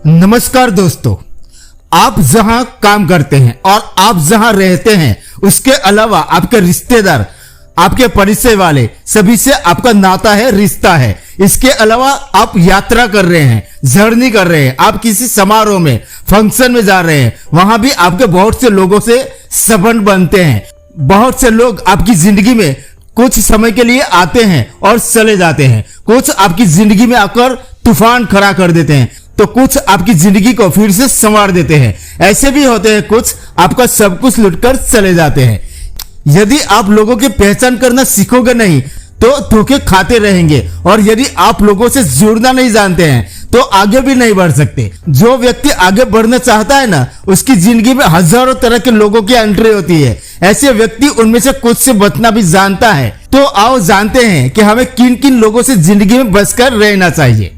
नमस्कार दोस्तों, आप जहां काम करते हैं और आप जहां रहते हैं उसके अलावा आपके रिश्तेदार, आपके परिचय वाले सभी से आपका नाता है, रिश्ता है। इसके अलावा आप यात्रा कर रहे हैं, जर्नी कर रहे हैं, आप किसी समारोह में, फंक्शन में जा रहे हैं, वहां भी आपके बहुत से लोगों से संबंध बनते हैं। बहुत से लोग आपकी जिंदगी में कुछ समय के लिए आते हैं और चले जाते हैं। कुछ आपकी जिंदगी में आकर तूफान खड़ा कर देते हैं तो कुछ आपकी जिंदगी को फिर से संवार देते हैं। ऐसे भी होते हैं कुछ आपका सब कुछ लुटकर चले जाते हैं। यदि आप लोगों की पहचान करना सीखोगे नहीं तो धोखे खाते रहेंगे, और यदि आप लोगों से जुड़ना नहीं जानते हैं तो आगे भी नहीं बढ़ सकते। जो व्यक्ति आगे बढ़ना चाहता है ना, उसकी जिंदगी में हजारों तरह के लोगों की एंट्री होती है। ऐसे व्यक्ति उनमें से कुछ से बचना भी जानता है। तो आओ जानते हैं कि हमें किन किन लोगों से जिंदगी में बचकर रहना चाहिए।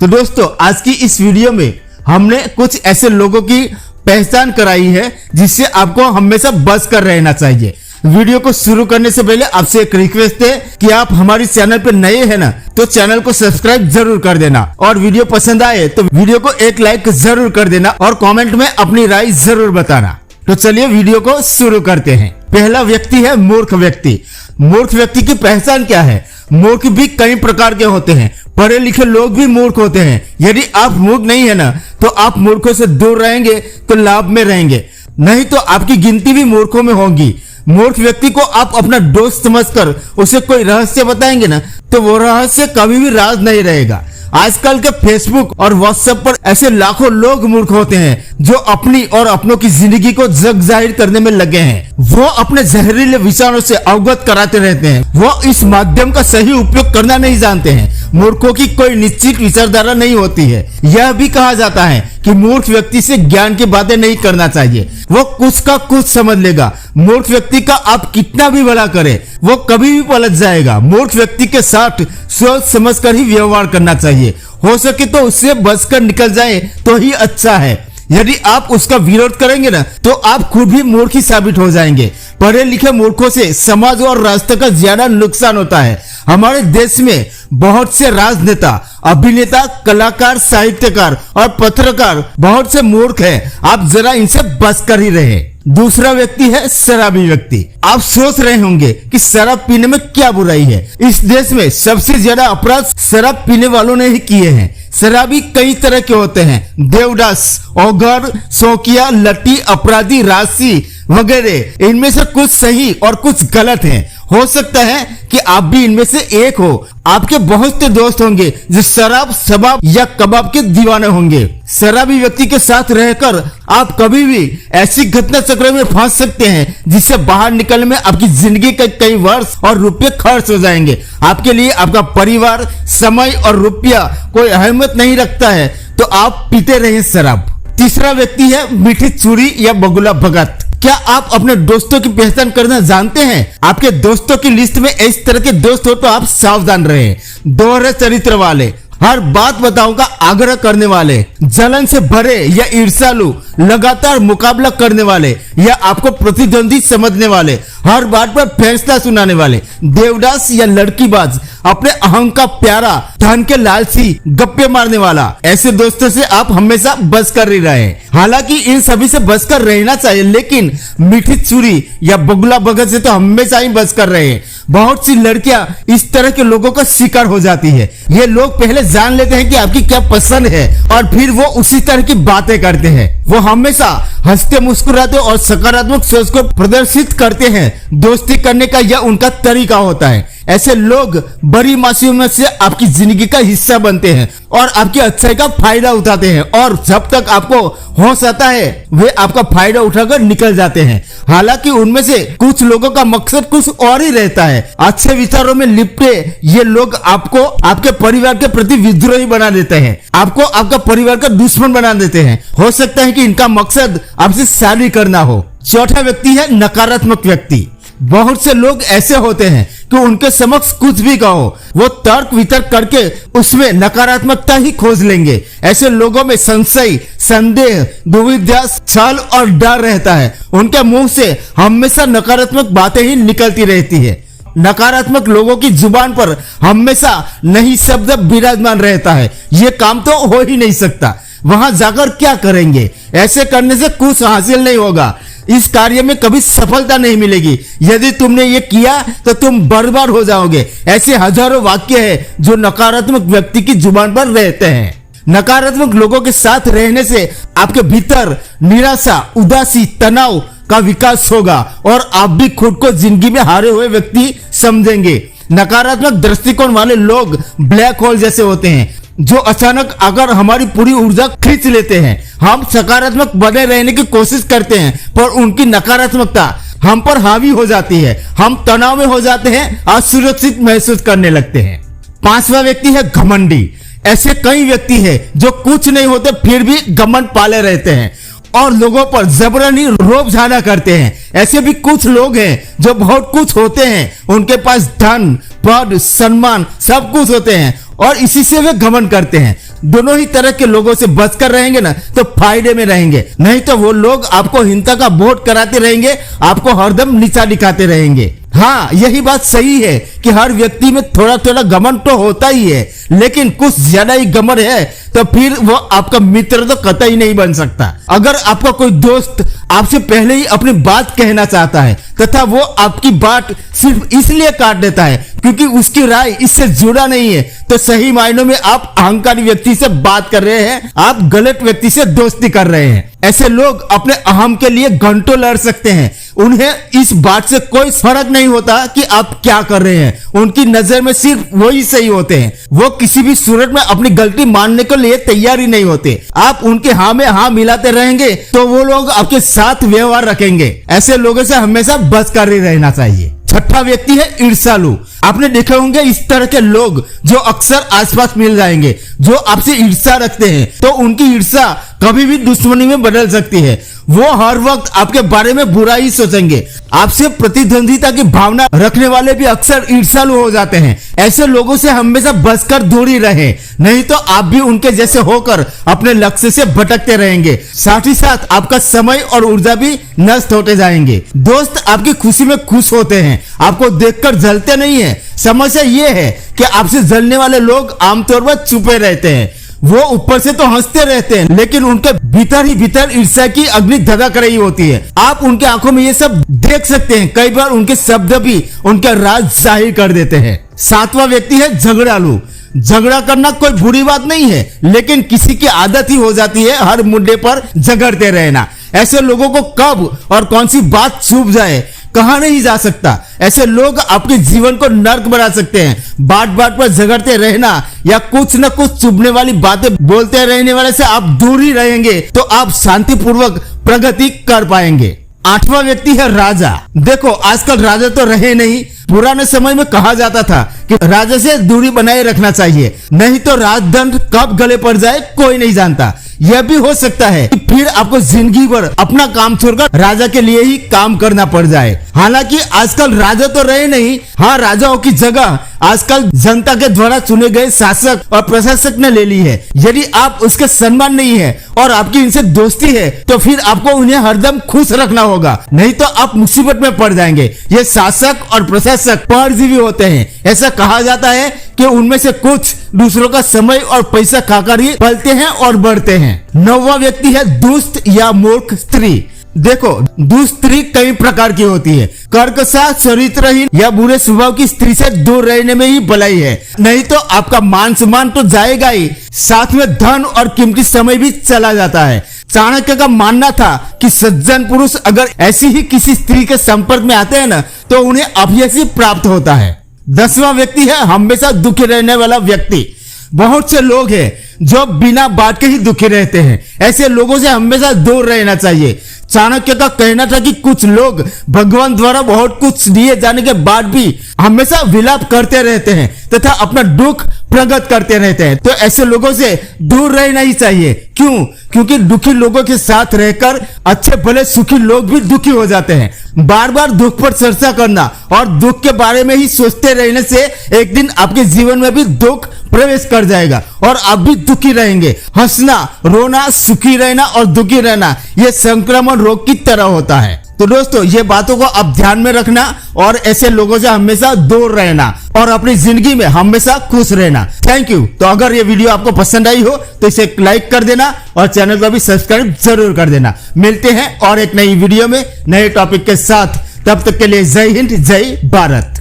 तो दोस्तों, आज की इस वीडियो में हमने कुछ ऐसे लोगों की पहचान कराई है जिससे आपको हमेशा बच कर रहना चाहिए। वीडियो को शुरू करने से पहले आपसे एक रिक्वेस्ट है कि आप हमारी चैनल पर नए हैं ना, तो चैनल को सब्सक्राइब जरूर कर देना, और वीडियो पसंद आए तो वीडियो को एक लाइक जरूर कर देना और कमेंट में अपनी राय जरूर बताना। तो चलिए वीडियो को शुरू करते हैं। पहला व्यक्ति है मूर्ख व्यक्ति। मूर्ख व्यक्ति की पहचान क्या है? मूर्ख भी कई प्रकार के होते हैं, पढ़े लिखे लोग भी मूर्ख होते हैं। यदि आप मूर्ख नहीं है ना, तो आप मूर्खों से दूर रहेंगे तो लाभ में रहेंगे, नहीं तो आपकी गिनती भी मूर्खों में होगी। मूर्ख व्यक्ति को आप अपना दोस्त समझकर उसे कोई रहस्य बताएंगे ना, तो वो रहस्य कभी भी राज नहीं रहेगा। आजकल के फेसबुक और व्हाट्सएप पर ऐसे लाखों लोग मूर्ख होते हैं जो अपनी और अपनों की जिंदगी को जग जाहिर करने में लगे हैं। वो अपने जहरीले विचारों से अवगत कराते रहते हैं। वो इस माध्यम का सही उपयोग करना नहीं जानते हैं। मूर्खों की कोई निश्चित विचारधारा नहीं होती है। यह भी कहा जाता है कि मूर्ख व्यक्ति से ज्ञान की बातें नहीं करना चाहिए, वो कुछ का कुछ समझ लेगा। मूर्ख व्यक्ति का आप कितना भी भला करें, वो कभी भी पलट जाएगा। मूर्ख व्यक्ति के साथ सोच समझकर ही व्यवहार करना चाहिए। हो सके तो उससे बचकर निकल जाए तो ही अच्छा है। यदि आप उसका विरोध करेंगे ना, तो आप खुद भी मूर्ख ही साबित हो जाएंगे। पढ़े लिखे मूर्खों से समाज और राष्ट्र का ज्यादा नुकसान होता है। हमारे देश में बहुत से राजनेता, अभिनेता, कलाकार, साहित्यकार और पत्रकार बहुत से मूर्ख हैं। आप जरा इनसे बच कर ही रहे। दूसरा व्यक्ति है शराबी व्यक्ति। आप सोच रहे होंगे कि शराब पीने में क्या बुराई है। इस देश में सबसे ज्यादा अपराध शराब पीने वालों ने ही किए हैं। शराबी कई तरह के होते हैं, देवदास, औगर, शौकिया, लट्टी, अपराधी, राशि वगैरह। इनमें से कुछ सही और कुछ गलत हैं। हो सकता है कि आप भी इनमें से एक हो। आपके बहुत से दोस्त होंगे जो शराब, शबाब या कबाब के दीवाने होंगे। शराबी व्यक्ति के साथ रहकर आप कभी भी ऐसी घटना चक्र में फंस सकते हैं जिससे बाहर निकलने में आपकी जिंदगी के कई वर्ष और रुपये खर्च हो जाएंगे। आपके लिए आपका परिवार, समय और रुपया कोई अहमियत नहीं रखता है, तो आप पीते रहे शराब। तीसरा व्यक्ति है मीठी चूड़ी या बगुला भगत। क्या आप अपने दोस्तों की पहचान करना जानते हैं? आपके दोस्तों की लिस्ट में इस तरह के दोस्त हो तो आप सावधान रहें। दोहरे चरित्र वाले, हर बात बताओ का आग्रह करने वाले, जलन से भरे या ईर्ष्यालु, लगातार मुकाबला करने वाले या आपको प्रतिद्वंदी समझने वाले, हर बात पर फैसला सुनाने वाले, देवदास या लड़कीबाज, अपने अहंकार का प्यारा, धन के लालची, गप्पे मारने वाला। ऐसे दोस्तों से आप हमेशा बच कर ही रहे। हालांकि इन सभी से बचकर रहना चाहिए, लेकिन मीठी चूड़ी या बगुला भगत से तो हमेशा ही बच कर रहे। बहुत सी लड़कियां इस तरह के लोगों का शिकार हो जाती है। ये लोग पहले जान लेते हैं कि आपकी क्या पसंद है और फिर वो उसी तरह की बातें करते हैं। वो हमेशा हंसते मुस्कुराते और सकारात्मक सोच को प्रदर्शित करते हैं। दोस्ती करने का यह उनका तरीका होता है। ऐसे लोग बड़ी मासूमियत से आपकी जिंदगी का हिस्सा बनते हैं और आपकी अच्छाई का फायदा उठाते हैं, और जब तक आपको होश आता है वे आपका फायदा उठाकर निकल जाते हैं। हालांकि उनमें से कुछ लोगों का मकसद कुछ और ही रहता है। अच्छे विचारों में लिपटे ये लोग आपको आपके परिवार के प्रति विद्रोही बना देते हैं, आपको आपका परिवार का दुश्मन बना देते हैं। हो सकता है कि इनका मकसद आपसे शादी करना हो। चौथा व्यक्ति है नकारात्मक व्यक्ति। बहुत से लोग ऐसे होते हैं कि उनके समक्ष कुछ भी कहो वो तर्क वितर्क करके उसमें नकारात्मकता ही खोज लेंगे। ऐसे लोगों में संशय, संदेह, दुविधा, छल और डर रहता है। उनके मुंह से हमेशा नकारात्मक बातें ही निकलती रहती है। नकारात्मक लोगों की जुबान पर हमेशा नहीं शब्द विराजमान रहता है। ये काम तो हो ही नहीं सकता। वहां जाकर क्या करेंगे? ऐसे करने से कुछ हासिल नहीं होगा, इस कार्य में कभी सफलता नहीं मिलेगी। यदि तुमने ये किया तो तुम बर्बाद हो जाओगे। ऐसे हजारों वाक्य है जो नकारात्मक व्यक्ति की जुबान पर रहते हैं। नकारात्मक लोगों के साथ रहने से आपके भीतर निराशा, उदासी, तनाव का विकास होगा और आप भी खुद को जिंदगी में हारे हुए व्यक्ति समझेंगे। नकारात्मक दृष्टिकोण वाले लोग ब्लैक होल जैसे होते हैं जो अचानक आकर हमारी पूरी ऊर्जा खींच लेते हैं। हम सकारात्मक बने रहने की कोशिश करते हैं पर उनकी नकारात्मकता हम पर हावी हो जाती है। हम तनाव में हो जाते हैं, असुरक्षित महसूस करने लगते हैं। पांचवा व्यक्ति है घमंडी। ऐसे कई व्यक्ति हैं जो कुछ नहीं होते फिर भी घमंड पाले रहते हैं और लोगों पर जबरनी रोब झाना करते हैं। ऐसे भी कुछ लोग हैं जो बहुत कुछ होते हैं, उनके पास धन, पद, सम्मान सब कुछ होते हैं और इसी से वे घमंड करते हैं। दोनों ही तरह के लोगों से बचकर रहेंगे ना तो फायदे में रहेंगे, नहीं तो वो लोग आपको हिंसा का बोध कराते रहेंगे, आपको हरदम नीचा दिखाते रहेंगे। हाँ, यही बात सही है कि हर व्यक्ति में थोड़ा थोड़ा घमंड तो होता ही है, लेकिन कुछ ज्यादा ही घमंड है तो फिर वो आपका मित्र तो कतई नहीं बन सकता। अगर आपका कोई दोस्त आपसे पहले ही अपनी बात कहना चाहता है तथा वो आपकी बात सिर्फ इसलिए काट देता है क्योंकि उसकी राय इससे जुड़ा नहीं है, तो सही मायनों में आप अहंकारी व्यक्ति से बात कर रहे हैं, आप गलत व्यक्ति से दोस्ती कर रहे हैं। ऐसे लोग अपने अहम के लिए घंटों लड़ सकते हैं, उन्हें इस बात से कोई फर्क नहीं होता कि आप क्या कर रहे हैं। उनकी नजर में सिर्फ वही सही होते हैं। वो किसी भी सूरत में अपनी गलती मानने के लिए तैयार ही नहीं होते। आप उनके हाँ में हाँ मिलाते रहेंगे तो वो लोग आपके साथ व्यवहार रखेंगे। ऐसे लोगों से हमेशा बच कर ही रहना चाहिए। छठा व्यक्ति है ईर्ष्यालु। आपने देखे होंगे इस तरह के लोग जो अक्सर आसपास मिल जाएंगे, जो आपसे ईर्ष्या रखते हैं तो उनकी ईर्ष्या कभी भी दुश्मनी में बदल सकती है। वो हर वक्त आपके बारे में बुरा ही सोचेंगे। आपसे प्रतिद्वंदिता की भावना रखने वाले भी अक्सर ईर्ष्यालु हो जाते हैं। ऐसे लोगों से हमेशा बचकर दूरी रहे, नहीं तो आप भी उनके जैसे होकर अपने लक्ष्य से भटकते रहेंगे। साथ ही साथ आपका समय और ऊर्जा भी नष्ट होते जाएंगे। दोस्त आपकी खुशी में खुश होते हैं, आपको देखकर जलते नहीं है। समस्या ये है कि आपसे जलने वाले लोग आमतौर पर छुपे रहते हैं। वो ऊपर से तो हंसते रहते हैं लेकिन उनके भीतर ही भीतर ईर्ष्या की अग्नि धधक रही होती है। आप उनके आंखों में ये सब देख सकते हैं। कई बार उनके शब्द भी उनका राज जाहिर कर देते हैं। सातवां व्यक्ति है झगड़ालू। झगड़ा करना कोई बुरी बात नहीं है, लेकिन किसी की आदत ही हो जाती है हर मुद्दे पर झगड़ते रहना। ऐसे लोगों को कब और कौन सी बात छुप जाए कहा नहीं जा सकता। ऐसे लोग आपके जीवन को नर्क बना सकते हैं। बात बात पर झगड़ते रहना या कुछ न कुछ चुभने वाली बातें बोलते रहने वाले से आप दूर ही रहेंगे तो आप शांतिपूर्वक प्रगति कर पाएंगे। आठवां व्यक्ति है राजा। देखो आजकल राजा तो रहे नहीं, पुराने समय में कहा जाता था कि राजा से दूरी बनाए रखना चाहिए, नहीं तो राजदंड कब गले पड़ जाए कोई नहीं जानता। यह भी हो सकता है कि फिर आपको जिंदगी भर अपना काम छोड़कर राजा के लिए ही काम करना पड़ जाए। हालांकि आजकल राजा तो रहे नहीं, हाँ राजाओं की जगह आजकल जनता के द्वारा चुने गए शासक और प्रशासक ने ले ली है। यदि आप उसके सम्मान नहीं है और आपकी इनसे दोस्ती है तो फिर आपको उन्हें हरदम खुश रखना होगा, नहीं तो आप मुसीबत में पड़ जाएंगे। ये शासक और प्रशासक परजीवी होते हैं। ऐसा कहा जाता है कि उनमें से कुछ दूसरों का समय और पैसा खाकर ही पलते हैं और बढ़ते हैं। नौवां व्यक्ति है दुष्ट या मूर्ख स्त्री। देखो दुष्ट स्त्री कई प्रकार की होती है। कर्कशा, चरित्रहीन या बुरे स्वभाव की स्त्री से दूर रहने में ही भलाई है, नहीं तो आपका मान सम्मान तो जाएगा ही, साथ में धन और कीमती समय भी चला जाता है। चाणक्य का मानना था कि सज्जन पुरुष अगर ऐसी ही किसी स्त्री के संपर्क में आते हैं ना तो उन्हें अपयश ही प्राप्त होता है। 10वां व्यक्ति है हमेशा दुखी रहने वाला व्यक्ति। बहुत से लोग हैं जो बिना बात के ही दुखी रहते हैं। ऐसे लोगों से हमेशा दूर रहना चाहिए। चाणक्य का कहना था कि कुछ लोग भगवान द्वारा बहुत कुछ दिए जाने के बाद भी हमेशा विलाप करते रहते हैं तथा अपना दुख प्रकट करते रहते हैं, तो ऐसे लोगों से दूर रहना ही चाहिए। क्यों? क्योंकि दुखी लोगों के साथ रहकर अच्छे भले सुखी लोग भी दुखी हो जाते हैं। बार बार दुख पर चर्चा करना और दुख के बारे में ही सोचते रहने से एक दिन आपके जीवन में भी दुख प्रवेश कर जाएगा और आप भी दुखी रहेंगे। हंसना, रोना, सुखी रहना और दुखी रहना ये संक्रमण रोग की तरह होता है। तो दोस्तों ये बातों को अब ध्यान में रखना और ऐसे लोगों से हमेशा दूर रहना और अपनी जिंदगी में हमेशा खुश रहना। Thank you. तो अगर ये वीडियो आपको पसंद आई हो तो इसे लाइक कर देना और चैनल को भी सब्सक्राइब जरूर कर देना। मिलते हैं और एक नई वीडियो में नए टॉपिक के साथ। तब तक के लिए जय हिंद, जय भारत।